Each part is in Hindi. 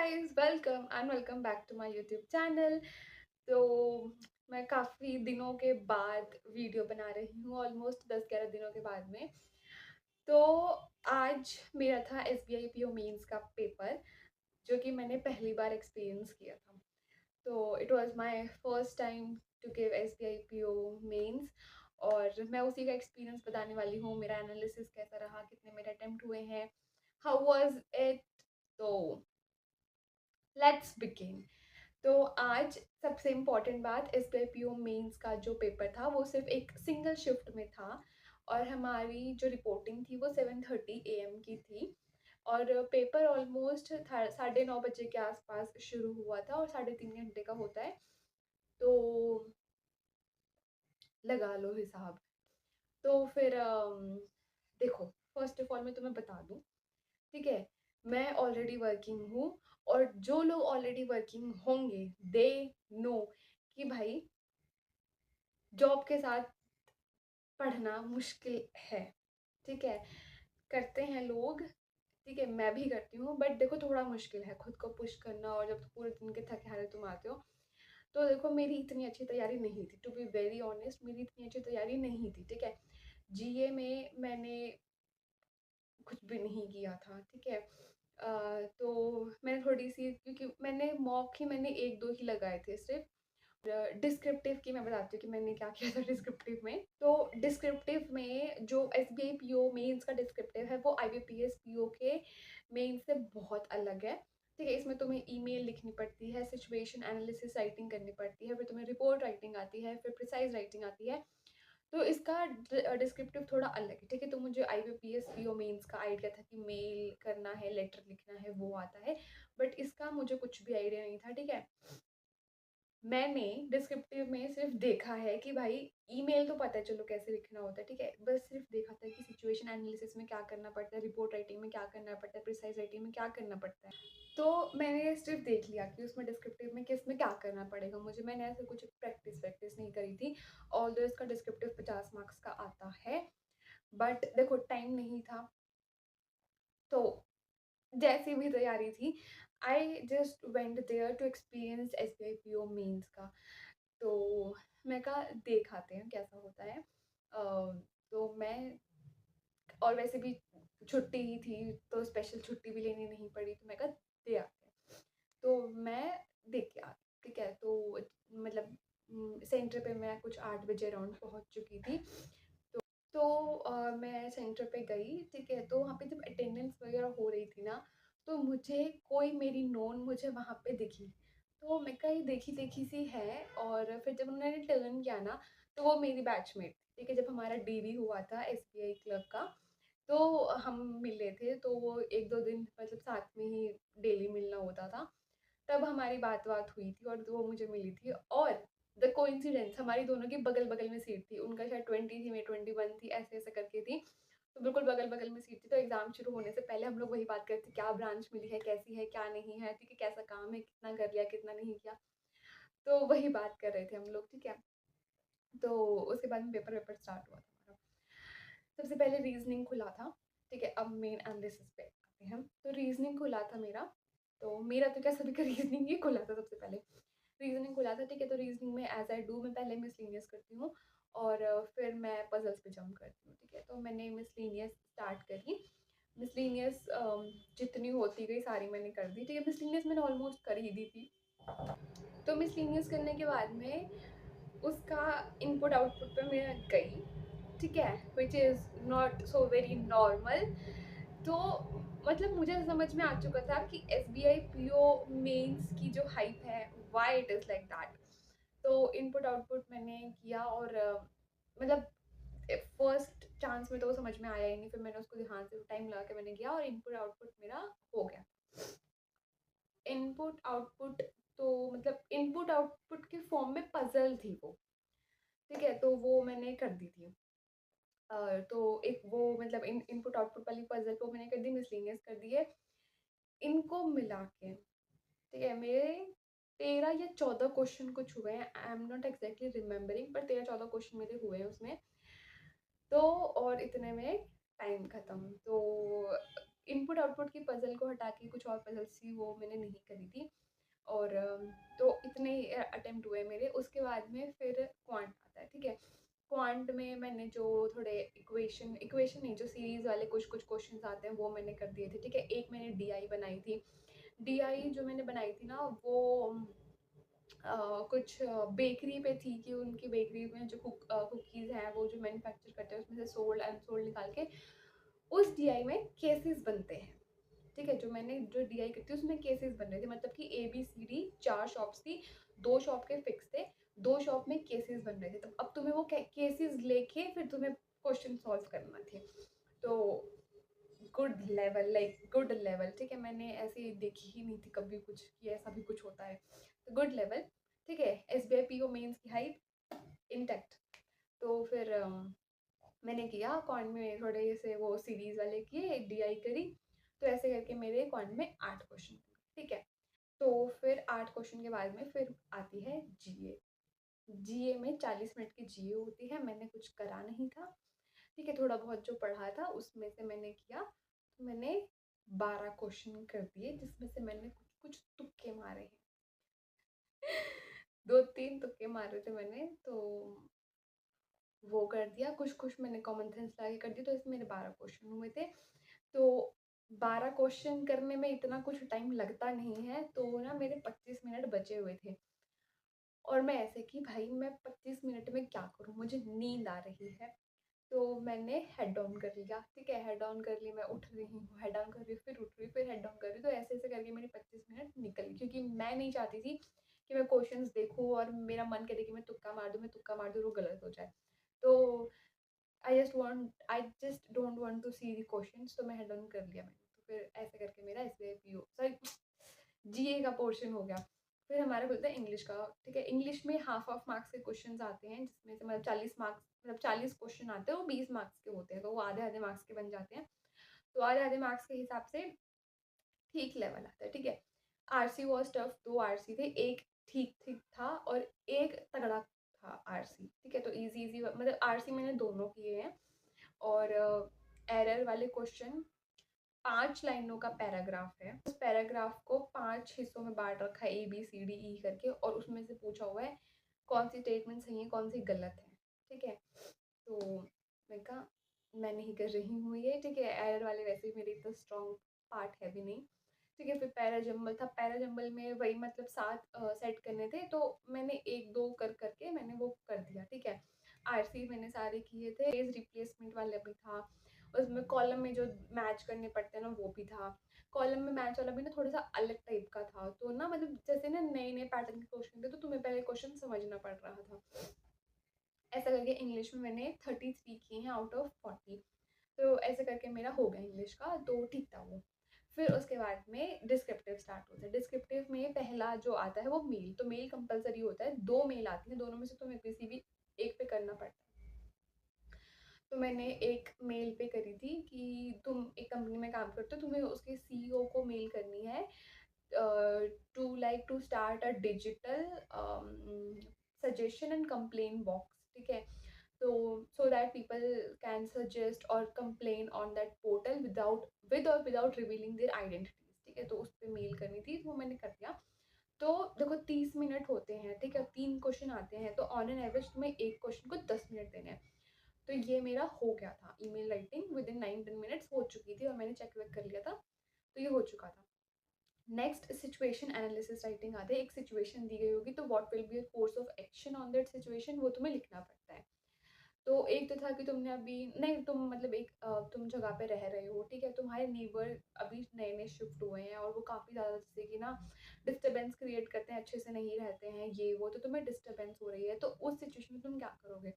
Guys, welcome back to my YouTube channel. तो मैं काफ़ी दिनों के बाद वीडियो बना रही हूँ, ऑलमोस्ट 10-11 दिनों के बाद में। तो आज मेरा था एसबीआई पीओ मेंस का पेपर, जो कि मैंने पहली बार एक्सपीरियंस किया था। तो it was my first time to give SBI PO mains, और मैं उसी का एक्सपीरियंस बताने वाली हूँ। मेरा एनालिसिस कैसा रहा, कितने मेरे अटेम्प्ट हुए हैं, हाउ वाज इट। तो लेट्स बिगिन। तो आज सबसे इम्पॉर्टेंट बात, एसबीआई पीओ मेंस का जो पेपर था वो सिर्फ एक सिंगल शिफ्ट में था, और हमारी जो रिपोर्टिंग थी वो 7:30 AM की थी। और पेपर ऑलमोस्ट 9:30 बजे के आसपास शुरू हुआ था और 3.5 घंटे का होता है। तो लगा लो हिसाब। तो फिर देखो, फर्स्ट ऑफ ऑल मैं तुम्हें बता दूं, ठीक है, मैं ऑलरेडी वर्किंग हूँ, और जो लोग ऑलरेडी वर्किंग होंगे दे नो कि भाई जॉब के साथ पढ़ना मुश्किल है। ठीक है, करते हैं लोग, ठीक है, मैं भी करती हूँ, बट देखो थोड़ा मुश्किल है खुद को पुश करना, और जब पूरे दिन के थके हारे तुम आते हो। तो देखो, मेरी इतनी अच्छी तैयारी नहीं थी, टू बी वेरी ऑनेस्ट, मेरी इतनी अच्छी तैयारी नहीं थी। ठीक है, जीए में मैंने कुछ भी नहीं किया था। ठीक है, तो मैंने थोड़ी सी, क्योंकि मैंने मॉक ही मैंने 1-2 ही लगाए थे सिर्फ। डिस्क्रिप्टिव की मैं बताती हूँ कि मैंने क्या किया था डिस्क्रिप्टिव में। तो डिस्क्रिप्टिव में जो एसबीआई पीओ मेंस का डिस्क्रिप्टिव है वो आईबीपीएस पीओ के मेंस से बहुत अलग है। ठीक है, इसमें तुम्हें ईमेल लिखनी पड़ती है, सिचुएशन एनालिसिस राइटिंग करनी पड़ती है, फिर तुम्हें रिपोर्ट राइटिंग आती है, फिर प्रिसाइज राइटिंग आती है। तो इसका डिस्क्रिप्टिव थोड़ा अलग है। ठीक है, तो मुझे आईबीपीएस पीओ मेंस का आइडिया था कि मेल करना है, लेटर लिखना है, वो आता है, बट इसका मुझे कुछ भी आइडिया नहीं था। ठीक है, मैंने डिस्क्रिप्टिव में सिर्फ देखा है कि भाई ईमेल तो पता है चलो कैसे लिखना होता है। ठीक है, बस सिर्फ देखा था कि सिचुएशन एनालिसिस में क्या करना पड़ता है, रिपोर्ट राइटिंग में क्या करना पड़ता है, प्रिसाइज राइटिंग में क्या करना पड़ता है। तो मैंने सिर्फ देख लिया कि उसमें डिस्क्रिप्टिव में किस में क्या करना पड़ेगा मुझे। मैंने ऐसे कुछ प्रैक्टिस वैक्टिस नहीं करी थी। ऑल्दो इसका डिस्क्रिप्टिव 50 मार्क्स का आता है, बट देखो टाइम नहीं था, तो जैसी भी तैयारी थी, I just went there to experience SBI PO mains का। तो मैं कहा देख आते हैं कैसा होता है। तो मैं, और वैसे भी छुट्टी ही थी, तो स्पेशल छुट्टी भी लेनी नहीं पड़ी, तो मैं कहा दे आते हैं। तो मैं देख के आ गई। ठीक है, तो मतलब सेंटर पे मैं कुछ 8 बजे अराउंड पहुंच चुकी थी। तो मैं सेंटर पे गई। ठीक है, तो वहाँ पे जब अटेंडेंस वगैरह हो रही थी ना, तो मुझे कोई मेरी नोन मुझे वहाँ पे दिखी। तो मैं कहा ये देखी देखी सी है, और फिर जब उन्होंने टर्न किया ना, तो वो मेरी बैचमेट थी। ठीक है, जब हमारा डीवी हुआ था एसबीआई क्लब का, तो हम मिले थे, तो वो 1-2 दिन मतलब साथ में ही डेली मिलना होता था। तब हमारी बात-वात हुई थी और वो मुझे मिली थी, और द कोइंसिडेंस हमारी दोनों की बगल-बगल में सीट थी। उनका शायद 20 थी, मेरी 21 थी, ऐसे-ऐसे करके थी। तो बिल्कुल बगल-बगल में सीट थी। तो एग्ज़ाम शुरू होने से पहले हम लोग वही बात करते थे, क्या ब्रांच मिली है, कैसी है, क्या नहीं है, ठीक है, कैसा काम है, कितना कर लिया, कितना नहीं किया। तो वही बात कर रहे थे हम लोग। ठीक है, तो उसके बाद में पेपर-वेपर स्टार्ट हुआ था हमारा। सबसे पहले रीज़निंग खुला था। ठीक है, अब मेन एनालिसिस पे आते हैं। तो रीज़निंग खुला था मेरा। तो मेरा तो क्या, सभी का रीज़निंग ही खुला था सबसे पहले। रीज़निंग खुला था। ठीक है, तो रीज़निंग में एज़ आई डू मैं पहले मिसलेनियस करती हूँ, और फिर मैं पज़ल्स पे जंप करती हूँ। ठीक है, तो मैंने मिसलेनियस स्टार्ट करी। मिसलेनियस जितनी होती गई सारी मैंने कर दी। ठीक है, मिसलेनियस मैंने ऑलमोस्ट कर ही दी थी। तो मिसलेनियस करने के बाद में उसका इनपुट आउटपुट पे मैं गई। ठीक है, which is not so very normal. तो मतलब मुझे समझ में आ चुका था कि एसबीआई पीओ मेंस की जो हाइप है, why it is like that. तो इनपुट आउटपुट मैंने किया, और मतलब फर्स्ट चांस में तो वो समझ में आया ही नहीं। फिर मैंने उसको ध्यान से टाइम लगा के मैंने किया, और इनपुट आउटपुट मेरा हो गया। इनपुट आउटपुट, तो मतलब इनपुट आउटपुट के फॉर्म में पजल थी वो। ठीक है, तो वो मैंने कर दी थी। तो एक वो मतलब इनपुट आउटपुट वाली पजल को मैंने कर दी, मिसलेनियस कर दी है। इनको मिला के, ठीक है, मेरे 13 या 14 क्वेश्चन कुछ हुए हैं। I am not exactly remembering, पर 13-14 क्वेश्चन मेरे हुए हैं उसमें। तो और इतने में टाइम खत्म। तो इनपुट आउटपुट की पज़ल को हटा के कुछ और पज़ल्स थी वो मैंने नहीं करी थी। और तो इतने अटेम्प्ट हुए मेरे। उसके बाद में फिर क्वांट आता है, ठीक है। क्वांट में मैंने जो थोड़े इक्वेशन इक्वेशन नहीं, जो सीरीज़ वाले कुछ क्वेश्चंस आते हैं वो मैंने कर दिए थे, ठीक है। एक मैंने डीआई बनाई थी। डीआई जो मैंने बनाई थी ना वो कुछ बेकरी पे थी कि उनकी बेकरी में जो कुकीज़ हैं वो जो मैन्युफैक्चर करते हैं उसमें से सोल्ड अनसोल्ड निकाल के उस डीआई में केसेस बनते हैं, ठीक है। जो मैंने जो डीआई की थी उसमें केसेस बन रहे थे, मतलब कि A B C D 4 shops थी, 2 शॉप के फिक्स थे, 2 शॉप में केसेस बन रहे थे। तो अब तुम्हें वो केसेस लेके फिर तुम्हें क्वेश्चन सॉल्व करना थे। तो गुड लेवल, ठीक है। मैंने ऐसे देखी ही नहीं थी कभी कुछ कि ऐसा भी कुछ होता है। तो गुड लेवल, ठीक है। एसबीआई पीओ मेंस की हाइट इंटैक्ट। तो फिर मैंने किया क्वांट में थोड़े से वो सीरीज वाले किए, डीआई करी। तो ऐसे करके मेरे क्वांट में 8 क्वेश्चन, ठीक है। तो फिर 8 क्वेश्चन के बाद में फिर आती है जीए। जीए में 40 मिनट की जीए होती है। मैंने कुछ करा नहीं था, ठीक है। थोड़ा बहुत जो पढ़ा था उसमें से मैंने किया। तो मैंने 12 क्वेश्चन कर दिए जिसमें से मैंने कुछ कुछ तुक्के मारे हैं। 2-3 तुक्के मारे थे मैंने, तो वो कर दिया। कुछ मैंने कॉमन सेंस लगा के कर दिया। तो इसमें मेरे 12 क्वेश्चन हुए थे। तो 12 क्वेश्चन करने में इतना कुछ टाइम लगता नहीं है, तो ना मेरे 25 मिनट बचे हुए थे। और मैं ऐसे कि भाई मैं 25 मिनट में क्या करूँ, मुझे नींद आ रही है। तो मैंने हेड डाउन कर लिया, ठीक है। हेड डाउन कर लिया, मैं उठ रही हूँ, हेड डाउन कर रही हूँ, फिर उठ रही हूँ, फिर हेड डाउन कर रही हूँ। तो ऐसे-ऐसे करके मेरी 25 मिनट निकल गई, क्योंकि मैं नहीं चाहती थी कि मैं क्वेश्चंस देखूँ और मेरा मन करे कि मैं तुक्का मार दूँ और वो गलत हो जाए। तो I just don't want to see the questions. तो मैं हेड ऑन कर लिया मैंने। तो फिर ऐसे करके मेरा एसबीआई पीओ सॉरी जीए का पोर्शन हो गया। फिर हमारा खुलता है इंग्लिश का, ठीक है। इंग्लिश में हाफ ऑफ मार्क्स के क्वेश्चंस आते हैं, जिसमें से मतलब 40 मार्क्स, मतलब 40 क्वेश्चन आते हैं, वो 20 मार्क्स के होते हैं, तो वो आधे-आधे मार्क्स के बन जाते हैं। तो आधे-आधे मार्क्स के हिसाब से ठीक लेवल आता है, ठीक है। आरसी वाज़ टफ, 2 आरसी थे, 1 ठीक-ठीक था और 1 तगड़ा था आरसी, ठीक है। तो ईज़ी-ईज़ी मतलब आरसी मैंने दोनों किए हैं। और एरर वाले क्वेश्चन 5 लाइनों का पैराग्राफ है। उस पैराग्राफ को 5 हिस्सों में बाँट रखा है, ए, बी, सी, डी, ई करके, और उसमें से पूछा हुआ है कौन-सी स्टेटमेंट सही है, कौन-सी गलत है, ठीक है। तो मैंने कहा मैं नहीं कर रही हूँ ये, ठीक है। एरर वाले वैसे भी मेरे इतना स्ट्रॉन्ग पार्ट है भी नहीं, ठीक है। फिर पैरा जंबल था, पैरा जंबल में वही मतलब 7 सेट करने थे, तो मैंने 1-2 कर के मैंने वो कर दिया, ठीक है। आरसी मैंने सारे किए थे, पेज रिप्लेसमेंट वाला भी था, उसमें कॉलम में जो मैच करने पड़ते हैं ना वो भी था। कॉलम में मैच वाला भी ना थोड़ा-सा अलग टाइप का था, तो ना मतलब जैसे ना नए-नए पैटर्न के क्वेश्चन थे, तो तुम्हें पहले क्वेश्चन समझना पड़ रहा था। ऐसा करके इंग्लिश में मैंने 33 किए हैं आउट ऑफ 40। तो ऐसे करके मेरा हो गया इंग्लिश का, तो ठीक था वो। फिर उसके बाद में डिस्क्रिप्टिव स्टार्ट होता है। डिस्क्रिप्टिव में पहला जो आता है वो मेल, तो मेल कंपल्सरी होता है। 2 मेल आती हैं, दोनों में से तुम्हें किसी भी एक पे करना पड़ता है। तो मैंने एक मेल पे करी थी कि तुम एक कंपनी में काम करते हो, तुम्हें उसके सीईओ को मेल करनी है to start a digital suggestion and complain box, ठीक है। तो so that people can suggest और complain on that portal without revealing their identities, ठीक है। तो उस पर मेल करनी थी, तो वो मैंने कर दिया। तो देखो 30 मिनट होते हैं, ठीक है। 3 क्वेश्चन आते हैं, तो ऑन एन एवरेज तुम्हें एक क्वेश्चन को 10 मिनट देने हैं। तो ये मेरा हो गया था, email writing with in 9-10 minutes हो चुकी थी, और मैंने चेक वेक कर लिया था, तो ये हो चुका था। नेक्स्ट सिचुएशन एनालिसिस राइटिंग आते हैं। एक सिचुएशन दी गई होगी, तो what will be your course of action on that situation, वो तुम्हें लिखना पड़ता है। तो एक तो था कि तुमने अभी नहीं, तुम मतलब एक तुम जगह पे रह रहे हो, ठीक है। तुम्हारे नेबर अभी नए-नए शिफ्ट हुए हैं और वो काफ़ी ज़्यादा जैसे कि ना डिस्टर्बेंस क्रिएट करते हैं, अच्छे से नहीं रहते हैं, ये वो, तो तुम्हें डिस्टर्बेंस हो रही है। तो उस सिचुएशन में तुम क्या करोगे?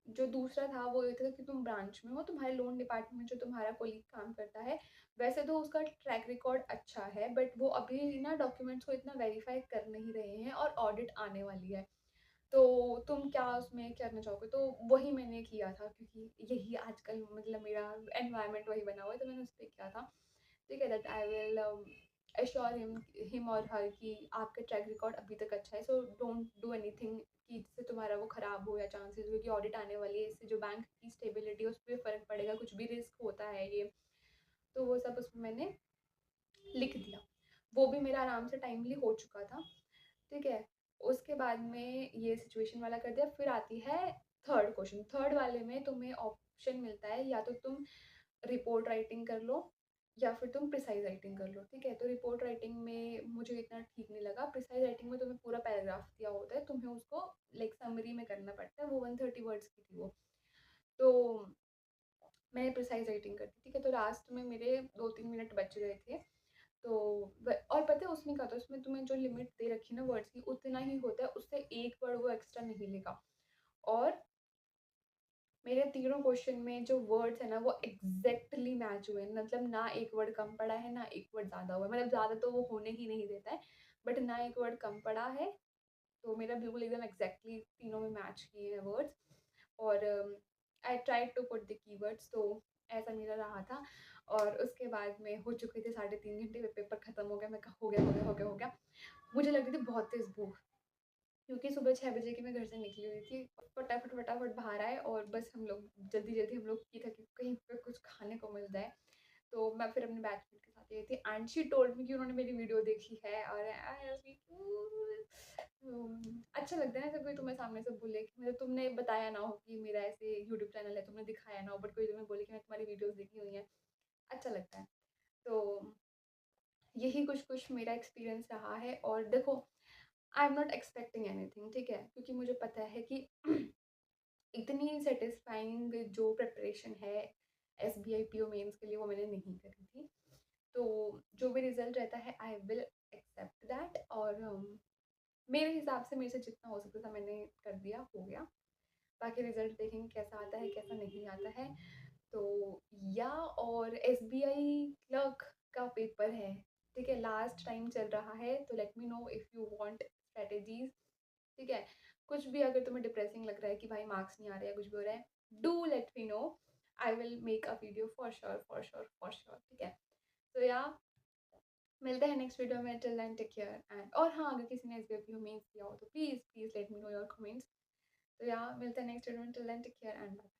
जो दूसरा था वो ये था कि तुम ब्रांच में हो, तुम्हारे लोन डिपार्टमेंट में जो तुम्हारा कोलीग काम करता है, वैसे तो उसका ट्रैक रिकॉर्ड अच्छा है, बट वो अभी ना डॉक्यूमेंट्स को इतना वेरीफाई कर नहीं रहे हैं और ऑडिट आने वाली है। तो तुम क्या उसमें करना चाहोगे? तो वही मैंने किया था, क्योंकि यही आजकल मतलब मेरा एनवायरनमेंट वही बना हुआ है, तो मैंने उस पे किया था। ठीक है, that I will assure him और हर कि आपका ट्रैक रिकॉर्ड अभी तक अच्छा है, सो डोंट डू एनीथिंग कि जिससे तुम्हारा वो ख़राब हो या चांसेस, क्योंकि ऑडिट आने वाली है, इससे जो बैंक की स्टेबिलिटी है उस पे फ़र्क पड़ेगा, कुछ भी रिस्क होता है ये। तो वो सब उसमें मैंने लिख दिया। वो भी मेरा आराम से टाइमली हो चुका था, ठीक है? उसके बाद में ये सिचुएशन वाला कर दिया, फिर आती है थर्ड क्वेश्चन। थर्ड वाले में तुम्हें ऑप्शन मिलता है, या तो तुम रिपोर्ट राइटिंग कर लो या फिर तुम प्रिसाइज़ राइटिंग कर लो, ठीक है? तो रिपोर्ट राइटिंग में मुझे इतना ठीक नहीं लगा। प्रिसाइज़ राइटिंग में तुम्हें पूरा पैराग्राफ दिया होता है, तुम्हें उसको लाइक समरी में करना पड़ता है, वो 130 वर्ड्स की थी वो। तो मैंने प्रिसाइज़ राइटिंग कर दी, ठीक है? तो लास्ट में मेरे 2-3 मिनट बच गए थे। तो और पता है उसमें क्या होता है, उसमें तुम्हें जो लिमिट दे रखी है ना वर्ड्स की, उतना ही होता है, उससे एक वर्ड वो एक्स्ट्रा नहीं लेगा। और मेरे तीनों क्वेश्चन में जो वर्ड्स है ना वो एग्जैक्टली मैच हुए हैं, मतलब ना एक वर्ड कम पड़ा है ना एक वर्ड ज़्यादा हुआ है, मतलब ज़्यादा तो वो होने ही नहीं देता है, बट ना एक वर्ड कम पड़ा है। तो मेरा बिल्कुल एकदम एग्जैक्टली तीनों में मैच किए हैं वर्ड्स। और I tried to put the keywords, तो ऐसा मेरा रहा था। और उसके बाद में हो चुके थे 3.5 घंटे, पेपर खत्म हो गया, मैं कहा हो गया हो गया हो गया हो गया। मुझे लग रही थी बहुत तेज़ भूख, क्योंकि सुबह 6 बजे की मैं घर से निकली हुई थी। फटाफट फटाफट बाहर आए और बस हम लोग जल्दी जल्दी, हम लोग की था कि कहीं पे कुछ खाने को मिल जाए। तो मैं फिर अपने बैचमेट के साथ गई थी एंड शी टोल्ड मी कि उन्होंने मेरी वीडियो देखी है। और आई वाज़ लाइक अच्छा लगता है ना जब कोई तुम्हें सामने से बोले कि मतलब तुमने बताया ना हो कि मेरा ऐसे यूट्यूब चैनल है, तुमने दिखाया ना हो, बट कोई तुम्हें बोले कि मैं तुम्हारी वीडियोज़ देखी हुई हैं, अच्छा लगता है। तो यही कुछ-कुछ मेरा एक्सपीरियंस रहा है। और देखो, I am not expecting anything, ठीक है? क्योंकि मुझे पता है कि इतनी सैटिस्फाइंग जो प्रिपरेशन है एसबीआई पीओ मेंस के लिए, वो मैंने नहीं करी थी। तो जो भी रिज़ल्ट रहता है आई विल एक्सेप्ट दैट। और मेरे हिसाब से मेरे से जितना हो सकता था मैंने कर दिया, हो गया। बाकी रिज़ल्ट देखेंगे कैसा आता है, कैसा नहीं आता है। तो या और एसबीआई क्लर्क का पेपर है, ठीक है? लास्ट टाइम चल रहा है, तो late me know if you want strategies, ठीक है? कुछ भी अगर तुम्हें डिप्रेसिंग लग रहा है कि भाई मार्क्स नहीं आ रहे हैं, कुछ भी हो रहा है, do let me know. I will make a video for sure for sure for sure, ठीक है? तो या मिलते हैं नेक्स्ट वीडियो में। Till then take care and और हाँ, अगर किसी ने एसबीआई मेंस किया हो तो please please let me know your comments. तो या मिलते हैं नेक्स्ट वीडियो में। Till then take care and bye.